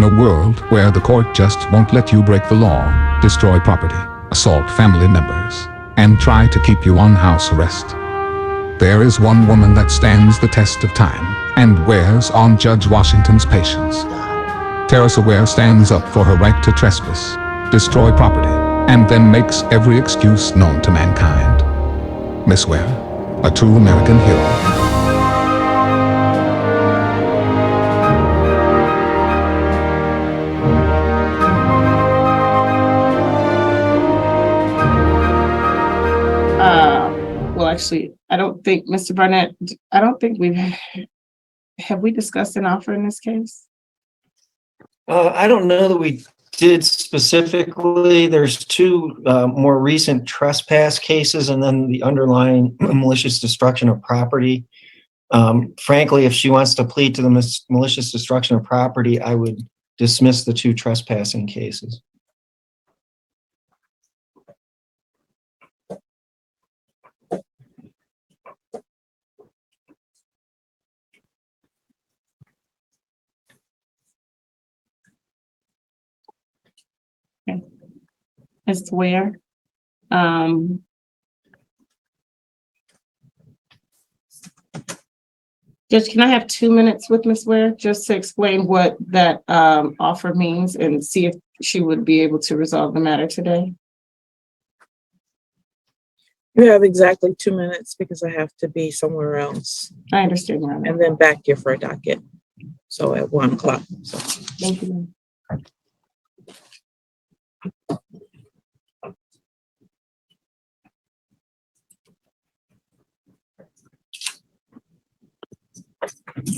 In a world where the court just won't let you break the law, destroy property, assault family members, and try to keep you on house arrest, there is one woman that stands the test of time and wears on Judge Washington's patience. Teresa Ware stands up for her right to trespass, destroy property, and then makes every excuse known to mankind. Miss Ware, a true American hero. Well, actually, I don't think, Mr. Barnett, I don't think have we discussed an offer in this case? I don't know that we did specifically. There's two more recent trespass cases and then the underlying malicious destruction of property. Frankly, if she wants to plead to the malicious destruction of property, I would dismiss the two trespassing cases. Ms. Ware. Judge, can I have 2 minutes with Ms. Ware just to explain what that offer means and see if she would be able to resolve the matter today? You have exactly 2 minutes because I have to be somewhere else I understand, Madam. and then back here for a docket. So at 1 o'clock. So. Thank you.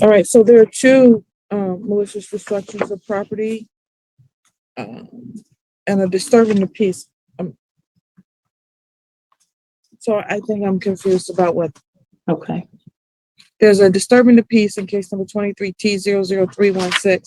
All right, so there are two malicious destructions of property and a disturbing the peace. So I think I'm confused about what. Okay. There's a disturbing the peace in case number 23T00316.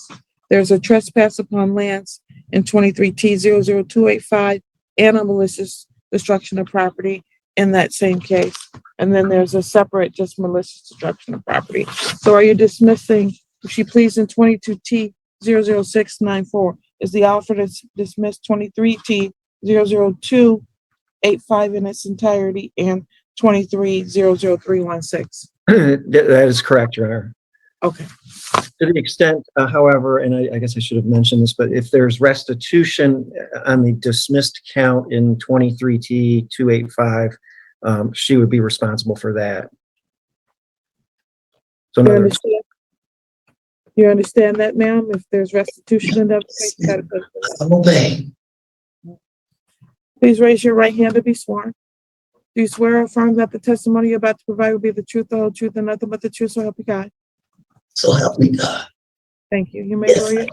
There's a trespass upon lands in 23T00285 and a malicious destruction of property in that same case. And then there's a separate just malicious destruction of property. So are you dismissing, if she pleads in 22T00694, is the offer to dismiss 23T00285 in its entirety and 23T00316? That is correct, Your Honor. Okay. To the extent, however, and I guess I should have mentioned this, but if there's restitution on the dismissed count in 23T285, she would be responsible for that. So You understand that, ma'am? If there's restitution in that case, you gotta put it. Please raise your right hand to be sworn. Do you swear or affirm that the testimony you're about to provide will be the truth, the whole truth, and nothing but the truth, so help you God? So help me God. Thank you. You may Yes, go ahead.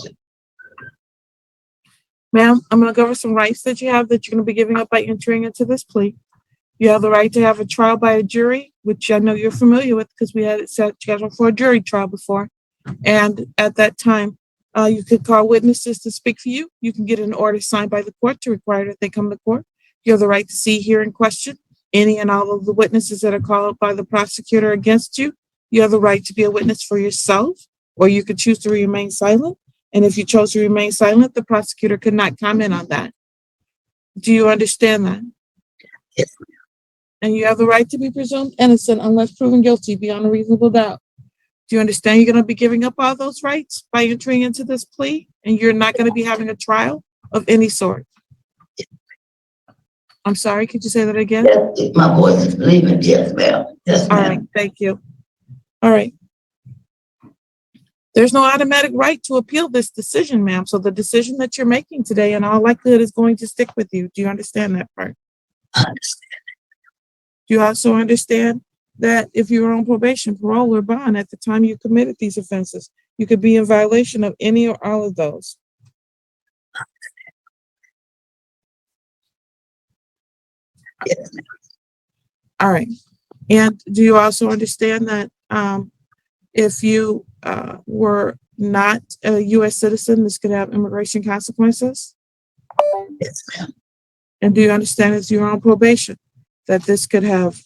Ma'am, I'm going to go over some rights that you have that you're going to be giving up by entering into this plea. You have the right to have a trial by a jury, which I know you're familiar with because we had it set scheduled for a jury trial before. And at that time, you could call witnesses to speak for you. You can get an order signed by the court to require that they come to court. You have the right to see, hear, and question any and all of the witnesses that are called by the prosecutor against you. You have the right to be a witness for yourself, or you could choose to remain silent. And if you chose to remain silent, the prosecutor could not comment on that. Do you understand that? Yes. And you have the right to be presumed innocent unless proven guilty beyond a reasonable doubt. Do you understand you're going to be giving up all those rights by entering into this plea, and you're not going to be having a trial of any sort? I'm sorry, could you say that again? Yes, my voice is leaving. Yes, ma'am. Yes, All ma'am. right, thank you. All right. There's no automatic right to appeal this decision, ma'am. So the decision that you're making today in all likelihood is going to stick with you. Do you understand that part? I understand. Do you also understand that if you were on probation, parole, or bond at the time you committed these offenses, you could be in violation of any or all of those? Yes, ma'am. All right. And do you also understand that if you were not a U.S. citizen, this could have immigration consequences? Yes, ma'am. And do you understand as you're on probation that this could have,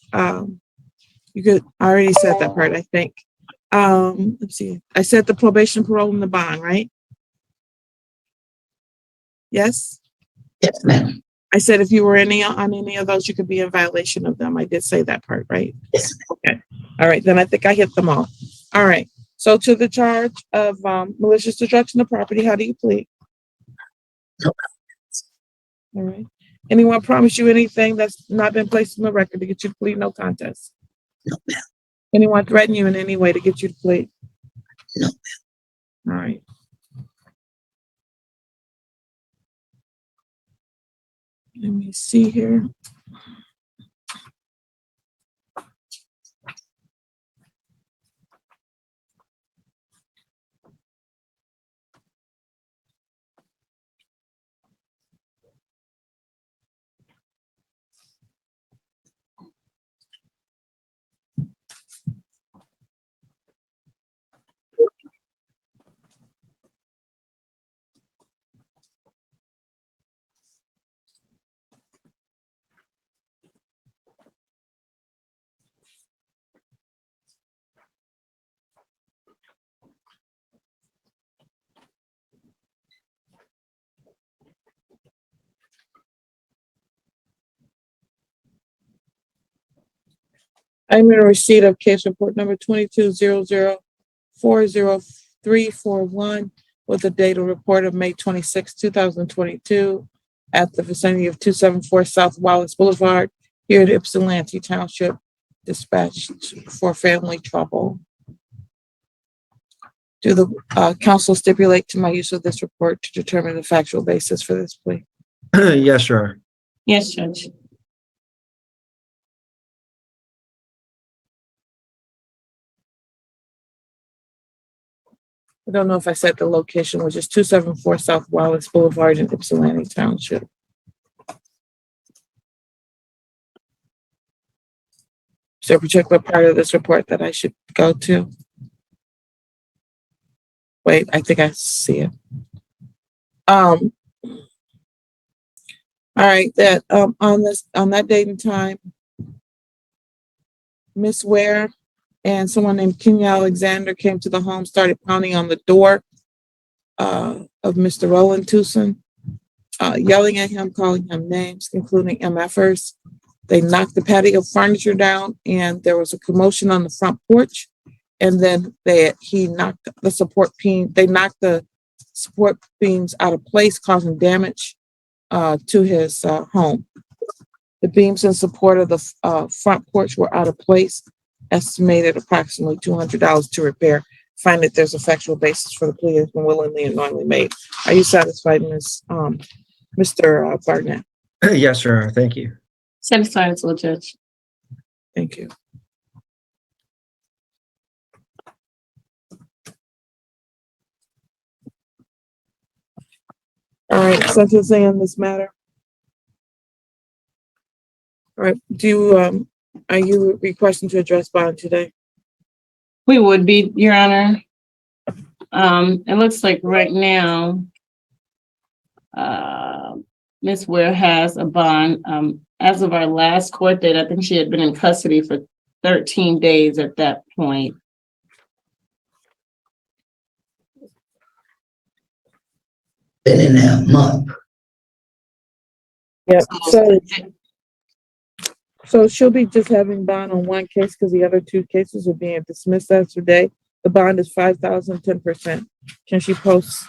you could, I already said that part, I think. Let's see. I said the probation, parole, and the bond, right? Yes? Yes, ma'am. I said if you were on any of those, you could be in violation of them. I did say that part, right? Yes, Okay. All right, then I think I hit them all. All right. So to the charge of malicious destruction of property, how do you plead? No. All right. Anyone promise you anything that's not been placed in the record to get you to plead no contest? no, ma'am. Anyone threaten you in any way to get you to plead? No. All right. Let me see here. I'm in receipt of case report number 2200400341 with the date of report of May 26, 2022 at the vicinity of 274 South Wallace Boulevard here at Ypsilanti Township, dispatched for family trouble. Do the council stipulate to my use of this report to determine the factual basis for this plea? Yes, Your Honor. Yes, Judge. I don't know if I said the location, which is 274 South Wallace Boulevard in Ypsilanti Township. Is there a particular part of this report that I should go to? Wait, I think I see it. All right, that on that date and time, Miss Ware and someone named Kenya Alexander came to the home, started pounding on the door of Mr. Roland Tucson, yelling at him, calling him names, including MFers. They knocked the patio furniture down, and there was a commotion on the front porch. And then he knocked the support beam. They knocked the support beams out of place, causing damage to his home. The beams in support of the front porch were out of place, estimated approximately $200 to repair. Find that there's a factual basis for the plea has been willingly and knowingly made. Are you satisfied, Mr. Barnett? Yes, Your Honor. Thank you. Satisfied as well, Judge. Thank you. All right, sentencing on this matter. All right, are you requesting to address bond today? We would be, Your Honor. It looks like right now, Ms. Ware has a bond. As of our last court date, I think she had been in custody for 13 days at that point. Been in there a month. Yep, so she'll be just having bond on one case because the other two cases are being dismissed as today. The bond is $5,000, 10%. Can she post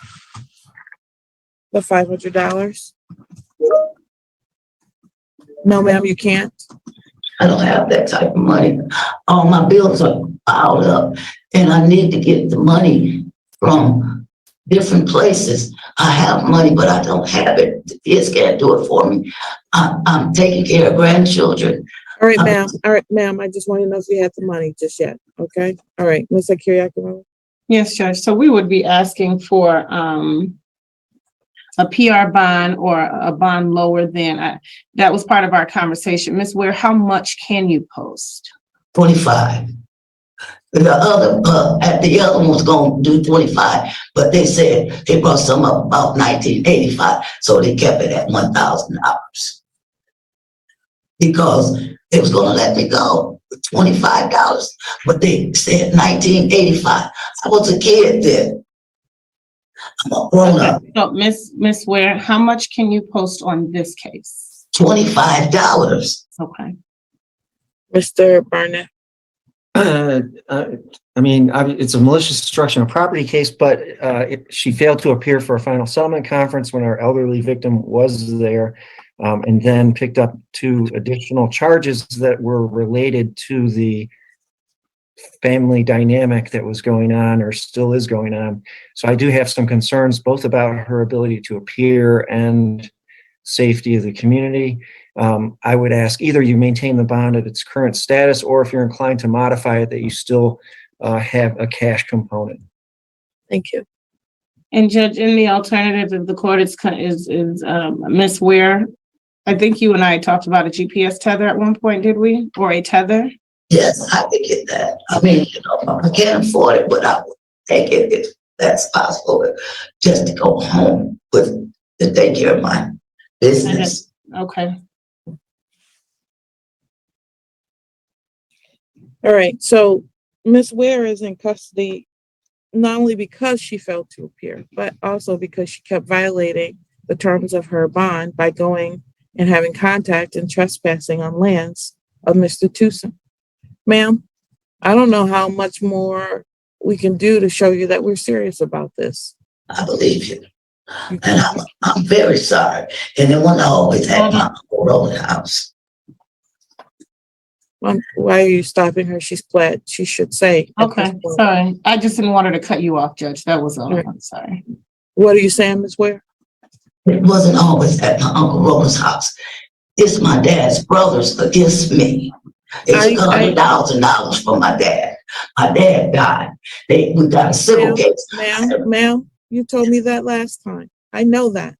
the $500? No, ma'am, you can't. I don't have that type of money. All my bills are piled up and I need to get the money from different places. I have money, but I don't have it. The kids can't do it for me. I'm taking care of grandchildren. All right, ma'am. All right, ma'am. I just want to know if you had the money just yet. Okay. All right, Ms. Kyriakou. Yes, Judge. So we would be asking for a PR bond or a bond lower than, that was part of our conversation. Ms. Ware, how much can you post? 25. The other one was going to do 25, but they said they brought some up about 1985, so they kept it at $1,000 because they was going to let me go with $25, but they said 1985. I was a kid then. I'm a grown up. So Miss Ware, how much can you post on this case? $25. Okay. Mr. Barnett. It's a malicious destruction of property case, but she failed to appear for a final settlement conference when our elderly victim was there, and then picked up 2 additional charges that were related to the family dynamic that was going on or still is going on. So I do have some concerns both about her ability to appear and safety of the community. I would ask either you maintain the bond at its current status, or if you're inclined to modify it, that you still have a cash component. Thank you. And Judge, in the alternative, if the court is Miss Ware, I think you and I talked about a GPS tether at one point, did we? Or a tether? Yes, I could get that. I mean, I can't afford it, but I would take it if that's possible, just to go home with to take care of my business. Okay. All right, so Ms. Ware is in custody not only because she failed to appear, but also because she kept violating the terms of her bond by going and having contact and trespassing on lands of Mr. Tucson. Ma'am, I don't know how much more we can do to show you that we're serious about this. I believe you. And I'm very sorry. And it wasn't always at my old house. Why are you stopping her? She's glad she should say. Okay, sorry. I just didn't want her to cut you off, Judge. That was all. I'm sorry. What are you saying, Ms. Ware? It wasn't always at my Uncle Roland's house. It's my dad's brothers against me. They took $100,000 from my dad. My dad died. We got a civil case. Ma'am, you told me that last time. I know that.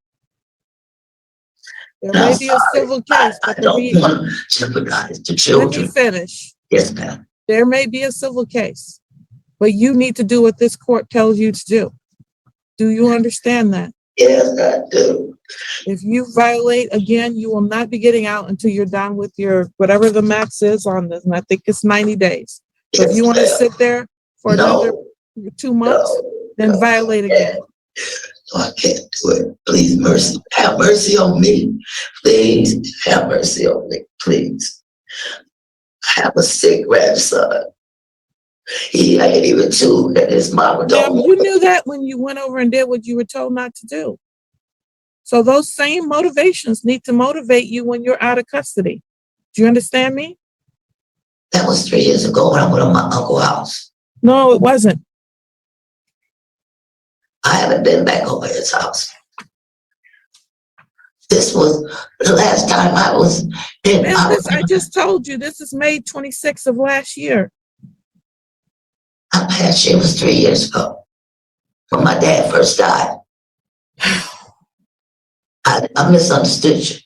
There may be a civil case, I but don't want to jeopardize the children. let me finish. Yes, ma'am. There may be a civil case, but you need to do what this court tells you to do. Do you understand that? Yes, I do. If you violate again, you will not be getting out until you're done with your, whatever the max is on this, and I think it's 90 days. So if you want to sit there for another 2 months, then violate again. No, I can't do it. Please, mercy. Have mercy on me. Please, have mercy on me. Please. I have a sick grandson. He ain't even 2, and his mama don't. You knew that when you went over and did what you were told not to do. So those same motivations need to motivate you when you're out of custody. Do you understand me? That was 3 years ago when I went to my uncle's house. No, it wasn't. I haven't been back over his house. This was the last time I was in. I just told you, this is May 26th of last year. Last year was 3 years ago when my dad first died. I misunderstood you.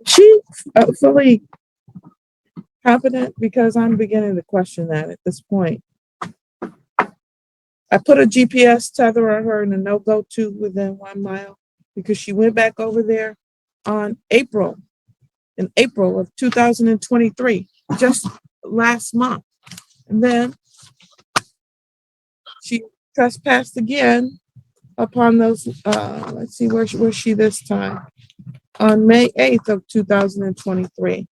She fully confident, because I'm beginning to question that at this point. I put a GPS tether on her in a no-go tube within 1 mile because she went back over there in April of 2023, just last month. And then she trespassed again upon those, let's see, where's she this time? On May 8th of 2023.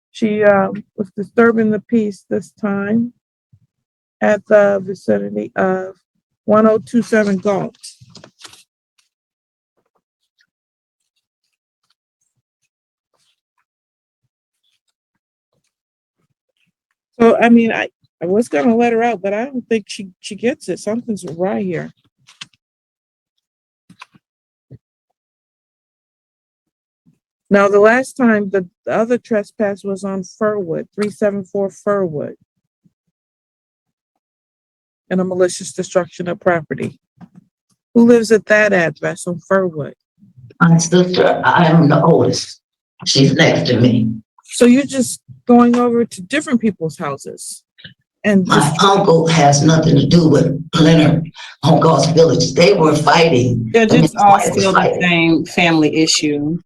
She was disturbing the peace this time at the vicinity of 1027 Galt. So, I mean, I was going to let her out, but I don't think she gets it. Something's right here. Now, the last time the other trespass was on Furwood, 374 Furwood, and a malicious destruction of property. Who lives at that address on Furwood? My sister, I am the oldest. She's next to me. So you're just going over to different people's houses And My just, uncle has nothing to do with Leonard on Gulf Village. They were fighting. Judge, and it's his all wife was still the fighting. same family issue.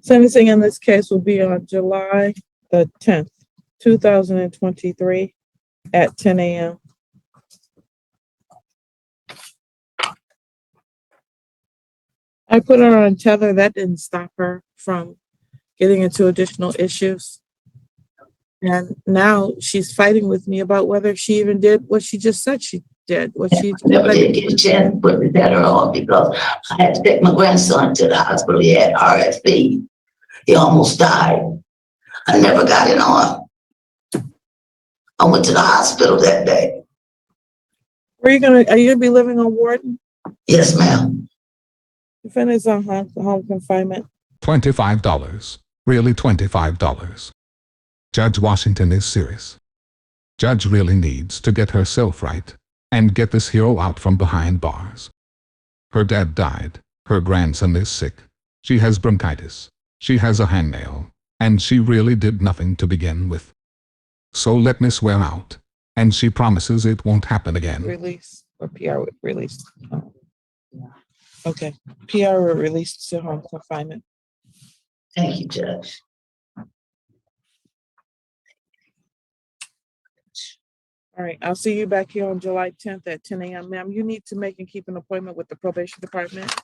sentencing in this case will be on July the 10th, 2023 at 10 a.m. I put her on tether. That didn't stop her from getting into additional issues. And now she's fighting with me about whether she even did what she just said she did. What she Never did get a chance to put the tether on because I had to take my grandson to the hospital. He had RSV. He almost died. I never got it on. I went to the hospital that day. are you gonna be living on Warden? Yes, ma'am. Defendant's on home confinement. $25. Really $25. Judge Washington is serious. Judge really needs to get herself right and get this hero out from behind bars. Her dad died. Her grandson is sick. She has bronchitis. She has a hangnail. And she really did nothing to begin with. So let me swear out. And she promises it won't happen again. Release or PR release. Oh. Okay, PR were released to home confinement. Thank you, Judge. All right, I'll see you back here on July 10th at 10 a.m. Ma'am, you need to make and keep an appointment with the probation department.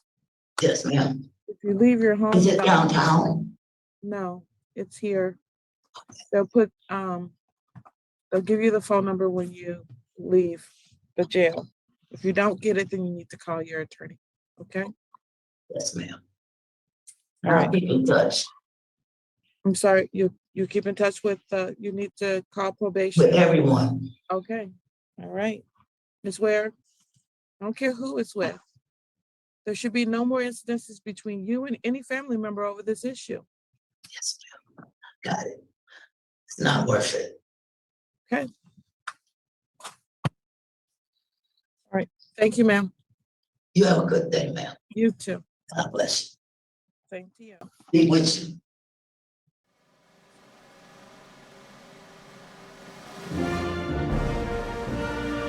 Yes, ma'am. If you leave your home. Is it without- downtown? No, it's here. They'll put, they'll give you the phone number when you leave the jail. If you don't get it, then you need to call your attorney, okay? Yes, ma'am. All I'll right, keep in touch I'm sorry, you keep in touch with, you need to call probation. with everyone. Okay, all right. Ms. Ware, I don't care who it's with. There should be no more incidences between you and any family member over this issue. Yes, ma'am. Got it. It's not worth it. Okay. All right, thank you, ma'am. You have a good day, ma'am. You too. God bless Same to you. you. Be with you.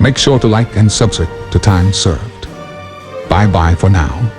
Make sure to like and subscribe to Time Served. Bye bye for now.